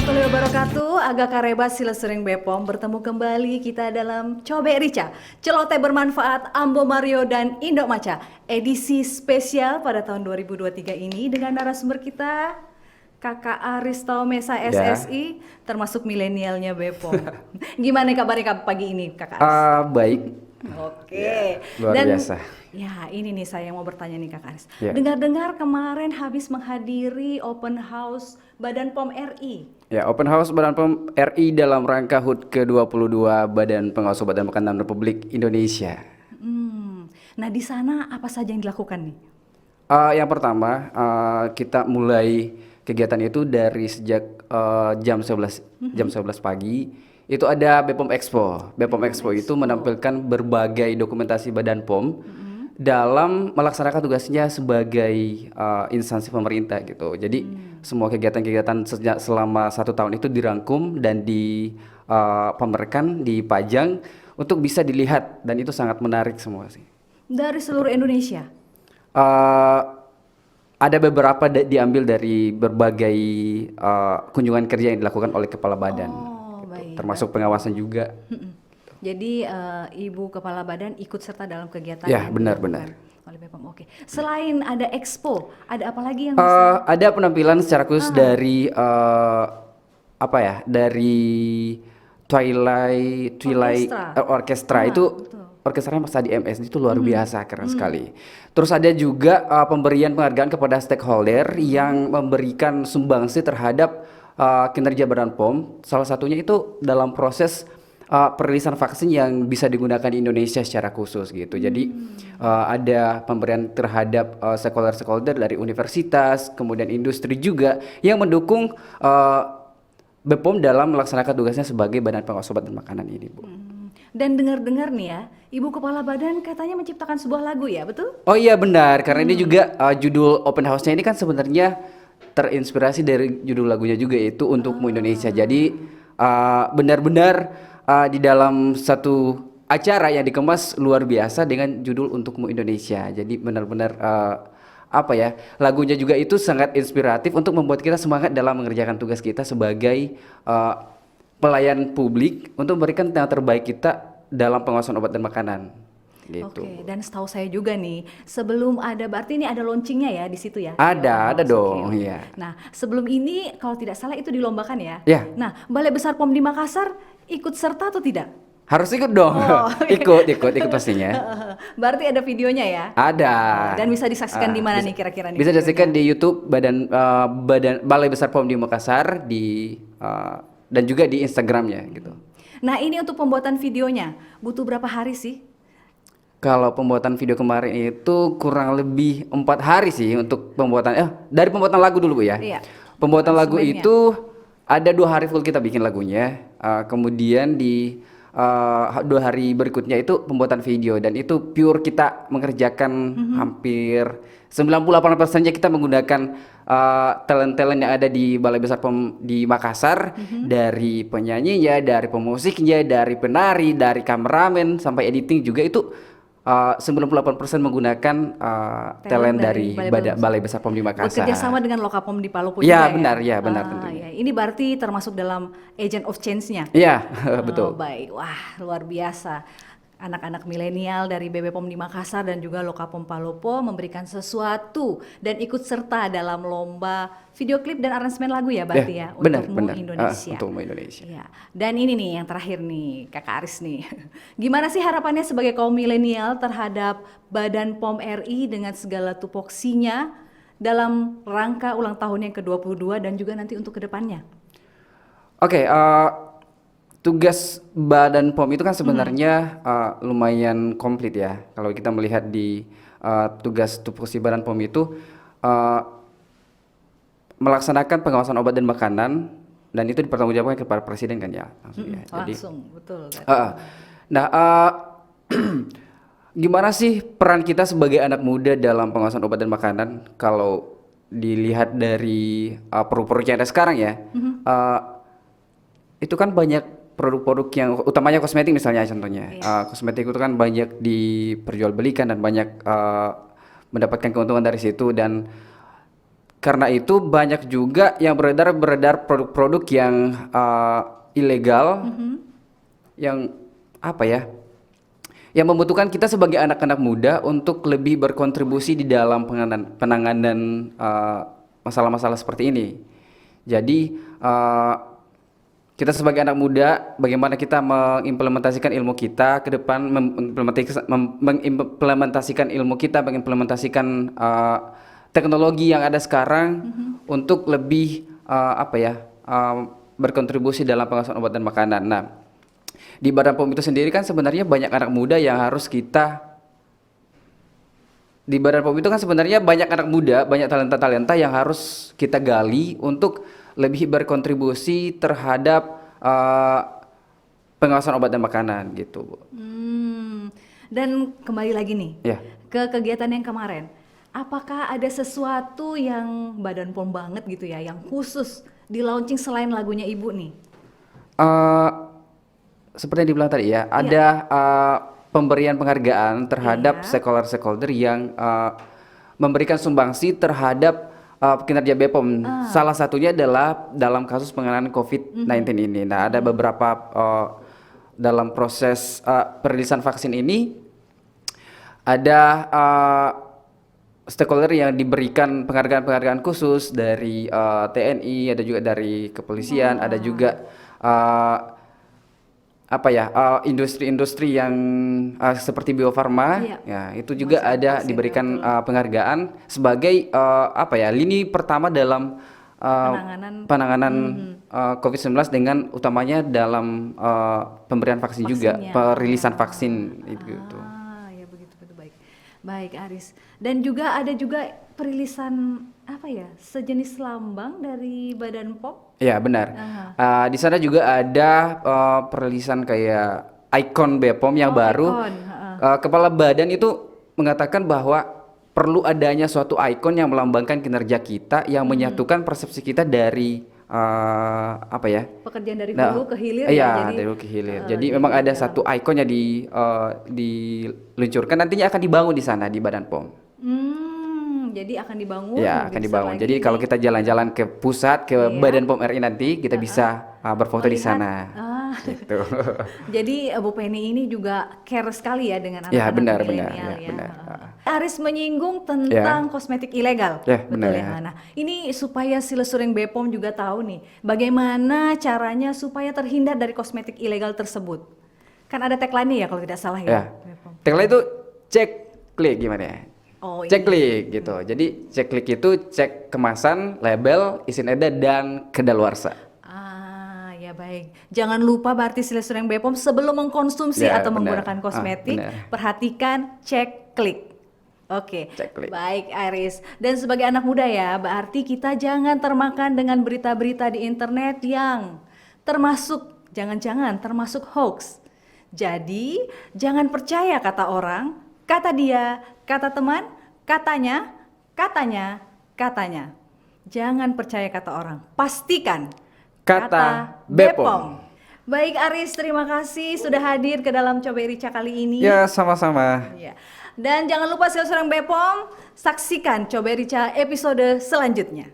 warahmatullahi wabarakatuh. Agak karebas sila sering Bepom. Bertemu kembali kita dalam Cobe Rica, Celoteh Bermanfaat, Ambo Mario dan Indo Maca. Edisi spesial pada tahun 2023 ini dengan narasumber kita Kakak Aris Taumesa Ya, SSI, termasuk milenialnya Bepom. Gimana kabarnya pagi ini Kakak Aris? baik. Oke. Luar Dan biasa. ya ini nih saya mau bertanya nih Kak Aris. Ya, Dengar-dengar kemarin habis menghadiri open house Badan POM RI. ya, Open House Badan POM RI dalam rangka HUT ke-22 Badan Pengawas Obat dan Makanan Republik Indonesia. Nah di sana apa saja yang dilakukan nih? Yang pertama, kita mulai kegiatan itu dari sejak jam 11 pagi. Itu ada Bepom Expo. Bepom Expo itu menampilkan berbagai dokumentasi Badan POM dalam melaksanakan tugasnya sebagai instansi pemerintah gitu. Jadi semua kegiatan-kegiatan selama 1 tahun itu dirangkum dan dipamerkan, dipajang untuk bisa dilihat, dan itu sangat menarik semua sih. Dari seluruh Indonesia. Eh, ada beberapa diambil dari berbagai kunjungan kerja yang dilakukan oleh kepala badan, Oh gitu. baik. Termasuk pengawasan juga. Jadi Ibu Kepala Badan ikut serta dalam kegiatan Ya, yang benar-benar. dilakukan oleh Bepom. Oke. Selain ada expo, ada apa lagi yang bisa? Ada penampilan secara khusus dari apa ya? Dari Twilight Orkestra. Orkestra itu. Betul. Orkestranya Mas Adi MS itu luar biasa, keren sekali. Terus ada juga pemberian penghargaan kepada stakeholder yang memberikan sumbangsi terhadap kinerja Badan POM. Salah satunya itu dalam proses perilisan vaksin yang bisa digunakan di Indonesia secara khusus gitu. Jadi ada pemberian terhadap stakeholder-stakeholder dari universitas, kemudian industri juga yang mendukung BPOM dalam melaksanakan tugasnya sebagai Badan Pengawas Obat dan Makanan ini, Bu. Dan dengar-dengar nih ya, Ibu Kepala Badan katanya menciptakan sebuah lagu ya, betul? Oh iya benar, karena ini juga judul open house-nya ini kan sebenarnya terinspirasi dari judul lagunya juga, yaitu Untukmu Indonesia. Jadi benar-benar di dalam satu acara yang dikemas luar biasa dengan judul Untukmu Indonesia. Jadi benar-benar apa ya, lagunya juga itu sangat inspiratif untuk membuat kita semangat dalam mengerjakan tugas kita sebagai pelayan publik untuk memberikan yang terbaik kita dalam pengawasan obat dan makanan gitu. Oke, dan setahu saya juga nih, sebelum ada, berarti ini ada launchingnya ya di situ ya? Di Ada Open House, dong, oke. iya. Nah, sebelum ini kalau tidak salah itu dilombakan ya? Ya. Nah, Balai Besar POM di Makassar ikut serta atau tidak? Harus ikut dong. Oh, ikut pastinya. Berarti ada videonya ya? Ada. Dan bisa disaksikan di mana Bisa- nih kira-kira nih Bisa videonya? disaksikan di YouTube Badan Balai Besar POM di Makassar dan juga di Instagramnya gitu. Nah, ini untuk pembuatan videonya butuh berapa hari sih? Kalau pembuatan video kemarin itu kurang lebih 4 hari sih untuk pembuatan. Dari pembuatan lagu dulu, Bu, ya. Iya. Pembuatan lagu Aransemennya. itu ada 2 hari full kita bikin lagunya. Kemudian di 2 hari berikutnya itu pembuatan video, dan itu pure kita mengerjakan hampir 98%-nya kita menggunakan talent-talent yang ada di Balai Besar POM di Makassar, dari penyanyinya, dari pemusiknya, dari penari, dari kameramen sampai editing juga itu 98% menggunakan talent dari Balai Besar POM di Makassar. Bekerja sama dengan Lokapom di Palopo Ya, juga benar, ya? ya, benar Ah, tentunya. ya. Ini berarti termasuk dalam agent of change-nya? Iya, Oh, betul. baik, wah luar biasa. Anak-anak milenial dari BB POM di Makassar dan juga Lokapom Palopo memberikan sesuatu dan ikut serta dalam lomba video klip dan aransemen lagu ya berarti ya, benar, Untukmu benar. Indonesia. Untukmu Indonesia. Ya. Dan ini nih yang terakhir nih Kakak Aris nih. Gimana sih harapannya sebagai kaum milenial terhadap Badan POM RI dengan segala tupoksinya dalam rangka ulang tahun yang ke-22 dan juga nanti untuk kedepannya? Oke, tugas Badan POM itu kan sebenarnya lumayan komplit ya. Kalau kita melihat di tugas tupoksi Badan POM itu melaksanakan pengawasan obat dan makanan, dan itu dipertanggungjawabkan kepada Presiden kan ya, langsung ya. Jadi, Langsung, betul. nah, gimana sih peran kita sebagai anak muda dalam pengawasan obat dan makanan? Kalau dilihat dari produk-produk yang ada sekarang ya, itu kan banyak produk-produk yang utamanya kosmetik misalnya contohnya. Kosmetik itu kan banyak diperjualbelikan dan banyak mendapatkan keuntungan dari situ, dan karena itu banyak juga yang beredar produk-produk yang ilegal, yang apa ya, yang membutuhkan kita sebagai anak-anak muda untuk lebih berkontribusi di dalam penanganan masalah-masalah seperti ini. Jadi kita sebagai anak muda, bagaimana kita mengimplementasikan ilmu kita ke depan, mengimplementasikan ilmu kita, mengimplementasikan teknologi yang ada sekarang untuk lebih berkontribusi dalam pengawasan obat dan makanan. Nah, di Badan POM itu sendiri kan sebenarnya banyak anak muda yang harus di Badan POM itu kan sebenarnya banyak anak muda, banyak talenta-talenta yang harus kita gali untuk lebih berkontribusi terhadap pengawasan obat dan makanan gitu, Bu. Dan kembali lagi nih Ya. ke kegiatan yang kemarin. Apakah ada sesuatu yang Badan POM banget gitu ya, yang khusus di launching selain lagunya Ibu nih? Seperti yang dibilang tadi ya, ada pemberian penghargaan terhadap stakeholder-stakeholder yang memberikan sumbangsi terhadap kinerja BPOM. Salah satunya adalah dalam kasus penanganan COVID-19 ini. Nah, ada beberapa dalam proses perilisan vaksin ini ada stakeholder yang diberikan penghargaan-penghargaan khusus dari TNI, ada juga dari kepolisian, ada juga industri-industri yang seperti Bio-Farma, ya itu juga ada diberikan penghargaan sebagai lini pertama dalam penanganan COVID-19 dengan utamanya dalam pemberian vaksin juga, perilisan vaksin itu. Ya begitu baik. Baik Aris. Dan juga ada perilisan sejenis lambang dari Badan POM. Ya benar. Di sana juga ada perilisan kayak ikon BPOM yang baru. Kepala badan itu mengatakan bahwa perlu adanya suatu ikon yang melambangkan kinerja kita, yang menyatukan persepsi kita dari pekerjaan dari hulu ke hilir. Iya, dari hulu ke hilir. Jadi memang ada satu ikon yang diluncurkan, nantinya akan dibangun di sana di Badan POM. Jadi akan dibangun. Ya, akan dibangun. Jadi kalau kita jalan-jalan ke pusat, ke Badan POM RI nanti, kita bisa berfoto di sana. Gitu. Jadi Bu Penny ini juga care sekali ya dengan anak-anak milenial ya. Benar. Aris menyinggung tentang kosmetik ilegal. Betul ya. Nah, ini supaya Silesuring BPOM juga tahu nih, bagaimana caranya supaya terhindar dari kosmetik ilegal tersebut. Kan ada tagline ya kalau tidak salah ya. Tagline itu cek klik gimana ya? Cek klik gitu. Jadi cek klik itu cek kemasan, label, izin edar dan kedaluarsa. Ya baik. Jangan lupa berarti Silesuring BPOM sebelum mengkonsumsi atau menggunakan kosmetik, perhatikan cek klik. Oke. Baik Aris. Dan sebagai anak muda ya, berarti kita jangan termakan dengan berita-berita di internet yang termasuk hoax. Jadi, jangan percaya kata orang, kata dia, kata teman, katanya. Jangan percaya kata orang. Pastikan kata BPOM. Baik Aris, terima kasih sudah hadir ke dalam Coba Rica kali ini. Ya, sama-sama. Ya. Dan jangan lupa Silesuring BPOM, saksikan Coba Rica episode selanjutnya.